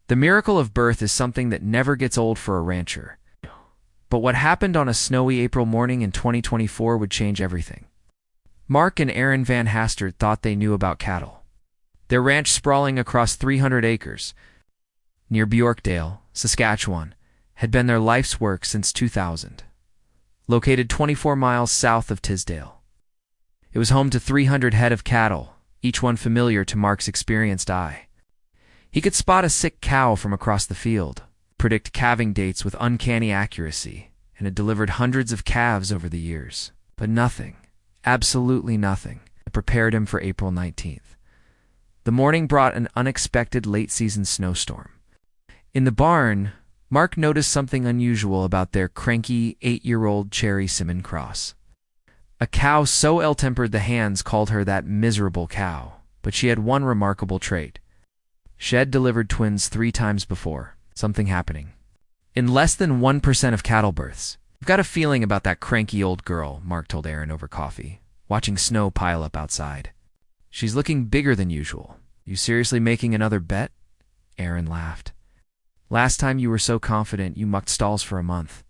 The miracle of birth is something that never gets old for a rancher. But what happened on a snowy April morning in 2024 would change everything. Mark and Aaron Van Hastert thought they knew about cattle. Their ranch, sprawling across 300 acres near Bjorkdale, Saskatchewan, had been their life's work since 2000. Located 24 miles south of Tisdale, it was home to 300 head of cattle, each one familiar to Mark's experienced eye. He could spot a sick cow from across the field, predict calving dates with uncanny accuracy, and had delivered hundreds of calves over the years. But nothing, absolutely nothing, prepared him for April 19th. The morning brought an unexpected late-season snowstorm. In the barn, Mark noticed something unusual about their cranky 8-year-old Cherry Simon cross. A cow so ill-tempered the hands called her that miserable cow, but she had one remarkable trait. She had delivered twins 3 times before, something happening. In less than 1% of cattle births. I've got a feeling about that cranky old girl, Mark told Aaron over coffee, watching snow pile up outside. She's looking bigger than usual. You seriously making another bet? Aaron laughed. Last time you were so confident you mucked stalls for a month.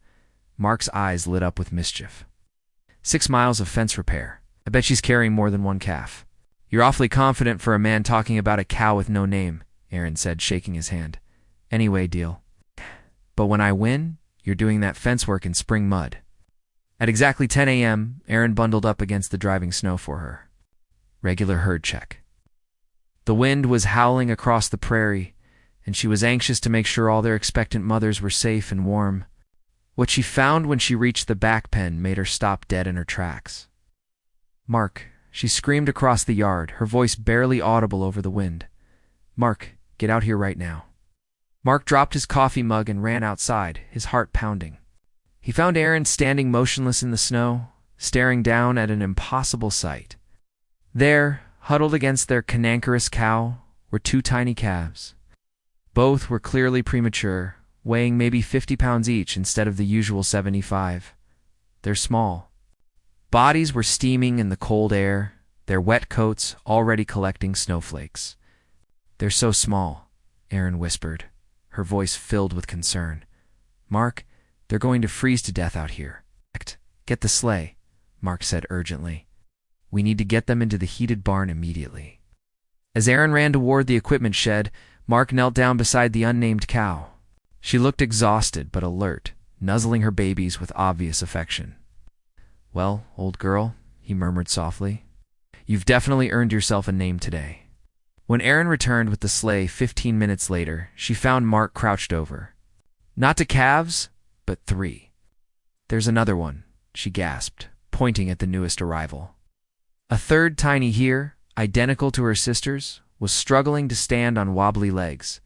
Mark's eyes lit up with mischief. 6 miles of fence repair. I bet she's carrying more than one calf. You're awfully confident for a man talking about a cow with no name, Aaron said, shaking his hand. Anyway, deal. But when I win, you're doing that fence work in spring mud. At exactly 10 a.m., Aaron bundled up against the driving snow for her. Regular herd check. The wind was howling across the prairie, and she was anxious to make sure all their expectant mothers were safe and warm. What she found when she reached the back pen made her stop dead in her tracks. Mark, she screamed across the yard, her voice barely audible over the wind. Mark, get out here right now. Mark dropped his coffee mug and ran outside, his heart pounding. He found Aaron standing motionless in the snow, staring down at an impossible sight. There, huddled against their cantankerous cow, were 2 tiny calves. Both were clearly premature, weighing maybe 50 pounds each instead of the usual 75. They're small. Bodies were steaming in the cold air, their wet coats already collecting snowflakes. They're so small, Aaron whispered, her voice filled with concern. Mark, they're going to freeze to death out here. Get the sleigh, Mark said urgently. We need to get them into the heated barn immediately. As Aaron ran toward the equipment shed, Mark knelt down beside the unnamed cow. She looked exhausted but alert, nuzzling her babies with obvious affection. Well, old girl, he murmured softly, you've definitely earned yourself a name today. When Aaron returned with the sleigh 15 minutes later, she found Mark crouched over. Not to calves, but 3. There's another one, she gasped, pointing at the newest arrival. A third tiny here, identical to her sisters, was struggling to stand on wobbly legs.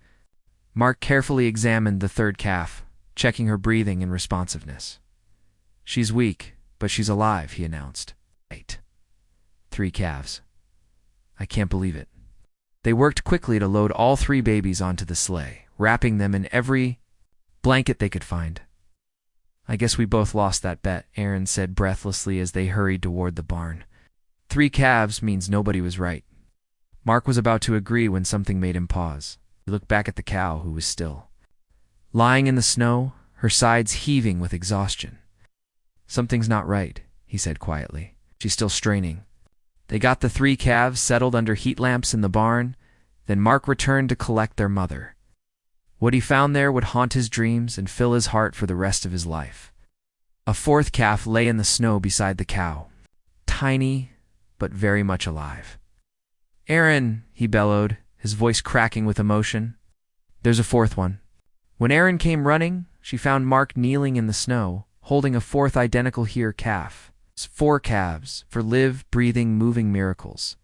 Mark carefully examined the third calf, checking her breathing and responsiveness. She's weak, but she's alive, he announced. 8. 3 calves. I can't believe it. They worked quickly to load all 3 babies onto the sleigh, wrapping them in every blanket they could find. I guess we both lost that bet, Aaron said breathlessly as they hurried toward the barn. 3 calves means nobody was right. Mark was about to agree when something made him pause. He looked back at the cow, who was still lying in the snow, her sides heaving with exhaustion. Something's not right, he said quietly. She's still straining. They got the 3 calves settled under heat lamps in the barn, then Mark returned to collect their mother. What he found there would haunt his dreams and fill his heart for the rest of his life. A 4th calf lay in the snow beside the cow, tiny but very much alive. Aaron, he bellowed, his voice cracking with emotion. There's a 4th one. When Aaron came running, she found Mark kneeling in the snow, holding a 4th identical here calf. 4 calves for live, breathing, moving miracles.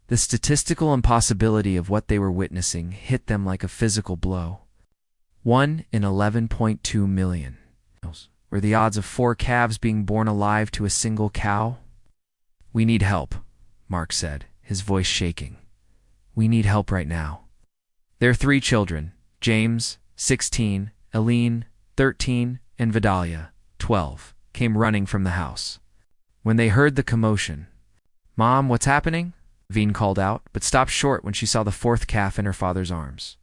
The statistical impossibility of what they were witnessing hit them like a physical blow. 1 in 11.2 million. Were the odds of 4 calves being born alive to a single cow? We need help, Mark said, his voice shaking. We need help right now. Their 3 children, James, 16, Eileen, 13, and Vidalia, 12, came running from the house. When they heard the commotion, Mom, what's happening? Veen called out, but stopped short when she saw the 4th calf in her father's arms.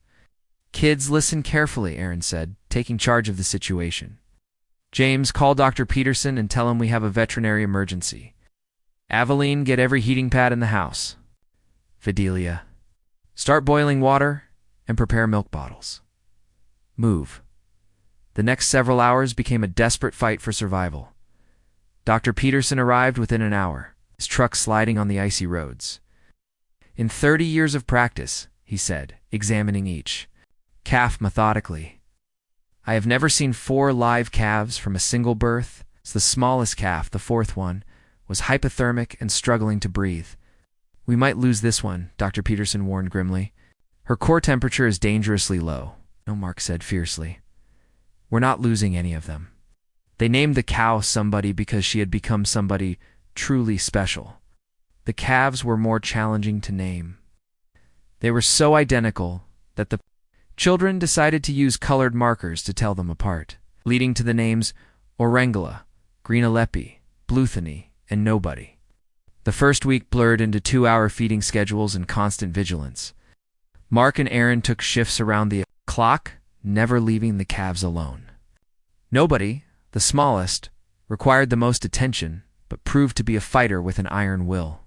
Kids, listen carefully, Aaron said, taking charge of the situation. James, call Dr. Peterson and tell him we have a veterinary emergency. Aveline, get every heating pad in the house. Fidelia, start boiling water and prepare milk bottles. Move. The next several hours became a desperate fight for survival. Dr. Peterson arrived within an hour, his truck sliding on the icy roads. In 30 years of practice, he said, examining each calf methodically, I have never seen 4 live calves from a single birth. The smallest calf, the 4th one, was hypothermic and struggling to breathe. We might lose this one, Dr. Peterson warned grimly. Her core temperature is dangerously low, no, Mark said fiercely. We're not losing any of them. They named the cow somebody because she had become somebody truly special. The calves were more challenging to name. They were so identical that the children decided to use colored markers to tell them apart, leading to the names Orengala, Greenalepi, Bluthany, and Nobody. The first week blurred into 2-hour feeding schedules and constant vigilance. Mark and Aaron took shifts around the clock, never leaving the calves alone. Nobody, the smallest, required the most attention, but proved to be a fighter with an iron will.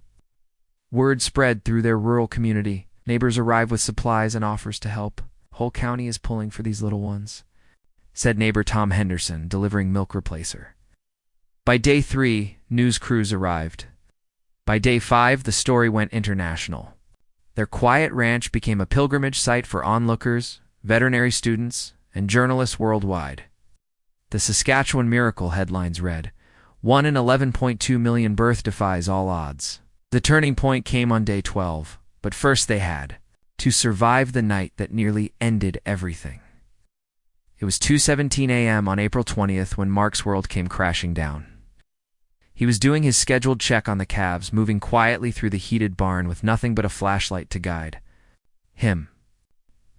Word spread through their rural community. Neighbors arrived with supplies and offers to help. Whole county is pulling for these little ones, said neighbor Tom Henderson, delivering milk replacer. By day 3, news crews arrived. By day 5, the story went international. Their quiet ranch became a pilgrimage site for onlookers, veterinary students, and journalists worldwide. The Saskatchewan Miracle headlines read, 1 in 11.2 million birth defies all odds. The turning point came on day 12, but first they had to survive the night that nearly ended everything. It was 2:17 a.m. on April 20th when Mark's world came crashing down. He was doing his scheduled check on the calves, moving quietly through the heated barn with nothing but a flashlight to guide him.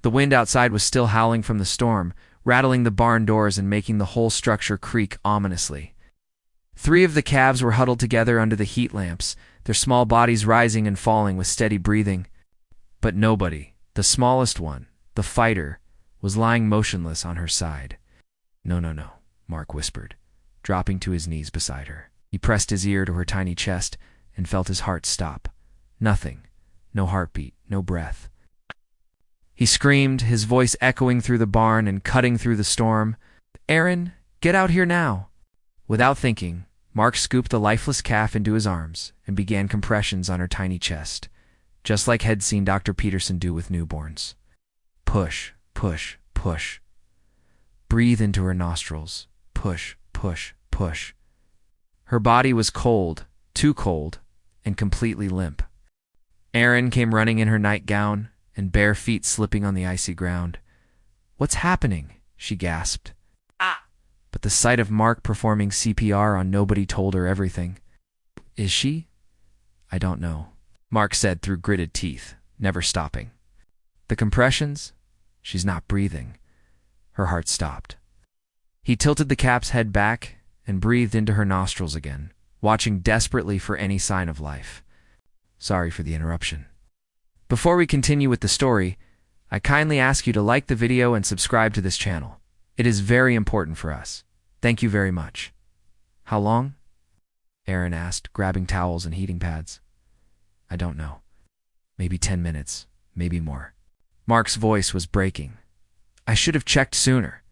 The wind outside was still howling from the storm, rattling the barn doors and making the whole structure creak ominously. 3 of the calves were huddled together under the heat lamps, their small bodies rising and falling with steady breathing. But Nobody, the smallest one, the fighter, was lying motionless on her side. No, Mark whispered, dropping to his knees beside her. He pressed his ear to her tiny chest and felt his heart stop. Nothing. No heartbeat, no breath. He screamed, his voice echoing through the barn and cutting through the storm. Aaron, get out here now. Without thinking, Mark scooped the lifeless calf into his arms and began compressions on her tiny chest, just like he'd seen Dr. Peterson do with newborns. Push, push, push. Breathe into her nostrils. Push, push, push. Her body was cold, too cold, and completely limp. Aaron came running in her nightgown and bare feet slipping on the icy ground. What's happening? She gasped. But the sight of Mark performing CPR on Nobody told her everything. Is she? I don't know, Mark said through gritted teeth, never stopping. The compressions? She's not breathing. Her heart stopped. He tilted the calf's head back and breathed into her nostrils again, watching desperately for any sign of life. Sorry for the interruption. Before we continue with the story, I kindly ask you to like the video and subscribe to this channel. It is very important for us. Thank you very much. How long? Aaron asked, grabbing towels and heating pads. I don't know. Maybe 10 minutes, maybe more. Mark's voice was breaking. I should have checked sooner.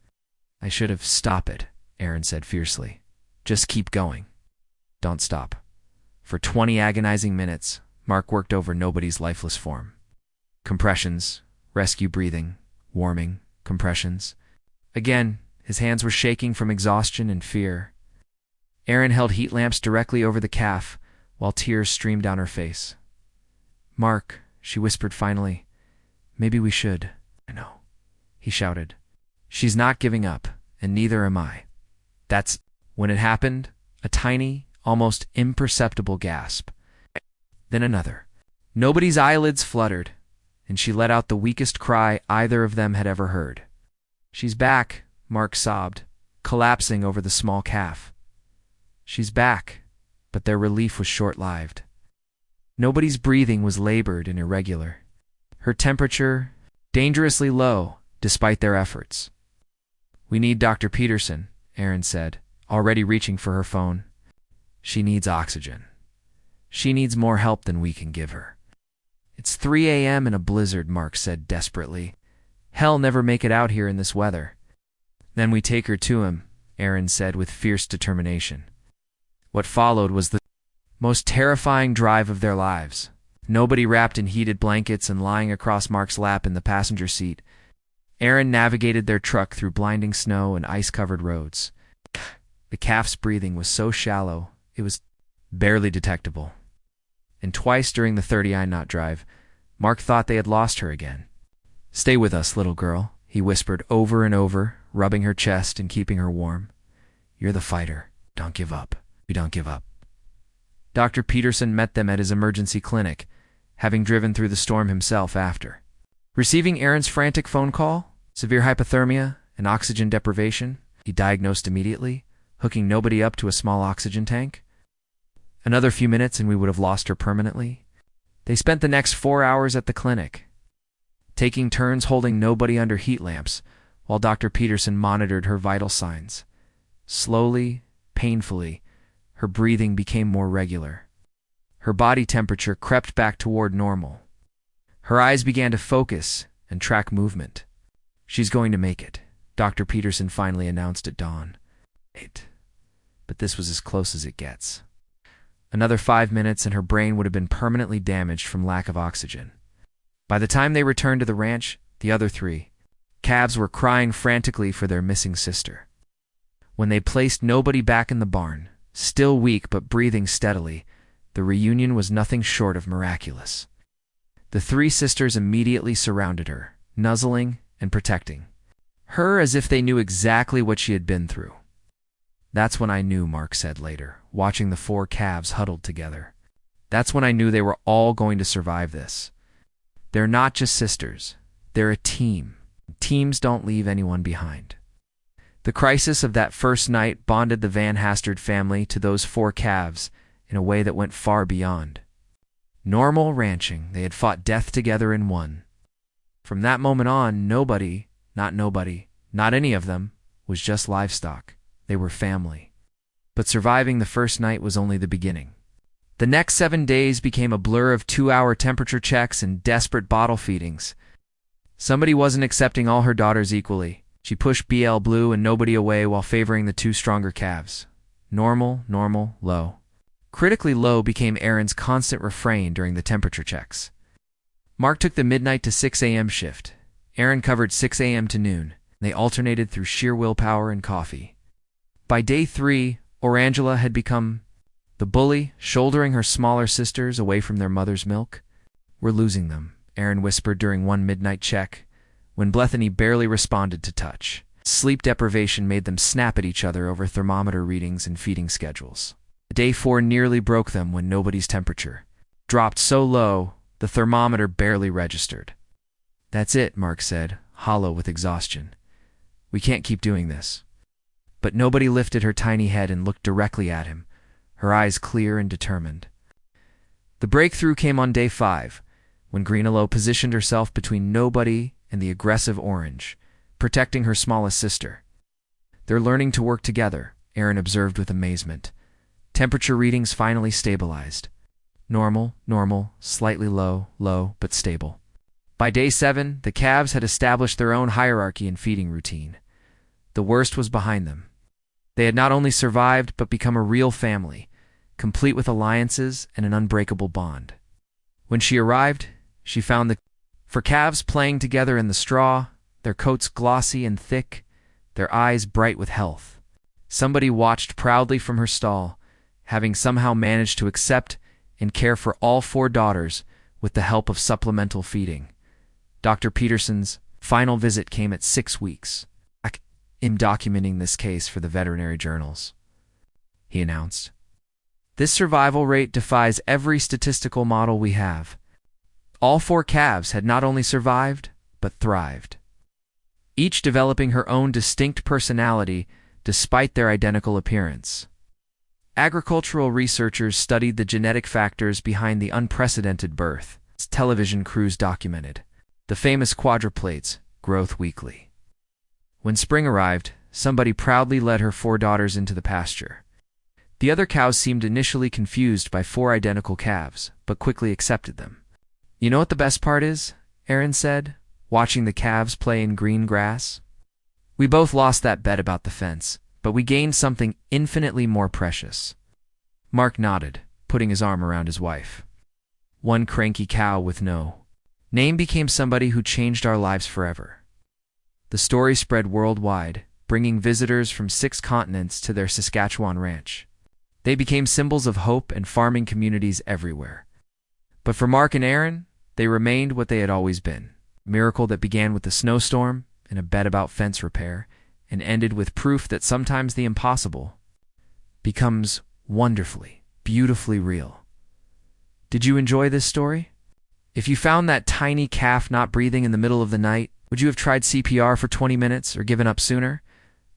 I should have. Stop it, Aaron said fiercely. Just keep going. Don't stop. For 20 agonizing minutes, Mark worked over Nobody's lifeless form. Compressions, rescue breathing, warming, compressions. Again, his hands were shaking from exhaustion and fear. Aaron held heat lamps directly over the calf, while tears streamed down her face. Mark, she whispered finally, maybe we should. I know, he shouted. She's not giving up, and neither am I. That's when it happened, a tiny, almost imperceptible gasp. Then another. Nobody's eyelids fluttered, and she let out the weakest cry either of them had ever heard. She's back, Mark sobbed, collapsing over the small calf. She's back, but their relief was short-lived. Nobody's breathing was labored and irregular. Her temperature, dangerously low, despite their efforts. "We need Dr. Peterson," Aaron said, already reaching for her phone. "She needs oxygen. She needs more help than we can give her." "It's 3 a.m. in a blizzard," Mark said desperately. "Hell never make it out here in this weather." "Then we take her to him," Aaron said with fierce determination. What followed was the most terrifying drive of their lives. Nobody wrapped in heated blankets and lying across Mark's lap in the passenger seat. Aaron navigated their truck through blinding snow and ice-covered roads. The calf's breathing was so shallow, it was barely detectable. And twice during the 30-knot drive, Mark thought they had lost her again. "Stay with us, little girl," he whispered over and over, rubbing her chest and keeping her warm. "You're the fighter. Don't give up. We don't give up." Dr. Peterson met them at his emergency clinic, having driven through the storm himself after. Receiving Aaron's frantic phone call, severe hypothermia and oxygen deprivation, he diagnosed immediately, hooking nobody up to a small oxygen tank. Another few minutes and we would have lost her permanently. They spent the next 4 hours at the clinic, taking turns holding nobody under heat lamps while Dr. Peterson monitored her vital signs. Slowly, painfully, her breathing became more regular. Her body temperature crept back toward normal. Her eyes began to focus and track movement. "She's going to make it," Dr. Peterson finally announced at dawn. But this was as close as it gets. Another 5 minutes and her brain would have been permanently damaged from lack of oxygen. By the time they returned to the ranch, the other 3 calves were crying frantically for their missing sister. When they placed nobody back in the barn, still weak but breathing steadily, the reunion was nothing short of miraculous. The 3 sisters immediately surrounded her, nuzzling and protecting her as if they knew exactly what she had been through. "That's when I knew," Mark said later, watching the 4 calves huddled together. "That's when I knew they were all going to survive this. They're not just sisters. They're a team. Teams don't leave anyone behind." The crisis of that first night bonded the Van Hastert family to those 4 calves in a way that went far beyond normal ranching. They had fought death together in one. From that moment on, not any of them, was just livestock. They were family. But surviving the first night was only the beginning. The next 7 days became a blur of 2-hour temperature checks and desperate bottle feedings. Somebody wasn't accepting all her daughters equally. She pushed BL Blue and nobody away while favoring the 2 stronger calves. Normal, low. Critically low became Aaron's constant refrain during the temperature checks. Mark took the midnight to 6 a.m. shift. Aaron covered 6 a.m. to noon. They alternated through sheer willpower and coffee. By day 3, Orangela had become the bully, shouldering her smaller sisters away from their mother's milk. "We're losing them," Aaron whispered during one midnight check, when Blethany barely responded to touch. Sleep deprivation made them snap at each other over thermometer readings and feeding schedules. Day 4 nearly broke them when nobody's temperature dropped so low the thermometer barely registered. "That's it," Mark said, hollow with exhaustion. "We can't keep doing this." But nobody lifted her tiny head and looked directly at him, her eyes clear and determined. The breakthrough came on day 5, when Greenalow positioned herself between nobody and the aggressive Orange, protecting her smallest sister. "They're learning to work together," Aaron observed with amazement. Temperature readings finally stabilized. Normal, slightly low, but stable. By day 7, the calves had established their own hierarchy and feeding routine. The worst was behind them. They had not only survived, but become a real family, complete with alliances and an unbreakable bond. When she arrived, she found the 4 calves playing together in the straw, their coats glossy and thick, their eyes bright with health. Somebody watched proudly from her stall, having somehow managed to accept and care for all 4 daughters with the help of supplemental feeding. Dr. Peterson's final visit came at 6 weeks. "I'm documenting this case for the veterinary journals," he announced. "This survival rate defies every statistical model we have." All 4 calves had not only survived, but thrived, each developing her own distinct personality despite their identical appearance. Agricultural researchers studied the genetic factors behind the unprecedented birth. Television crews documented the famous quadruplets, growth weekly. When spring arrived, somebody proudly led her 4 daughters into the pasture. The other cows seemed initially confused by 4 identical calves, but quickly accepted them. "You know what the best part is?" Aaron said, watching the calves play in green grass. "We both lost that bet about the fence, but we gained something infinitely more precious." Mark nodded, putting his arm around his wife. "One cranky cow with no name became somebody who changed our lives forever." The story spread worldwide, bringing visitors from 6 continents to their Saskatchewan ranch. They became symbols of hope and farming communities everywhere. But for Mark and Aaron, they remained what they had always been: a miracle that began with a snowstorm and a bet about fence repair, and ended with proof that sometimes the impossible becomes wonderfully, beautifully real. Did you enjoy this story? If you found that tiny calf not breathing in the middle of the night, would you have tried CPR for 20 minutes or given up sooner?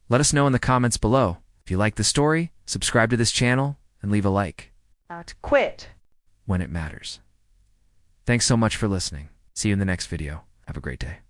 Let us know in the comments below. If you like the story, subscribe to this channel and leave a like. Not quit. When it matters. Thanks so much for listening. See you in the next video. Have a great day.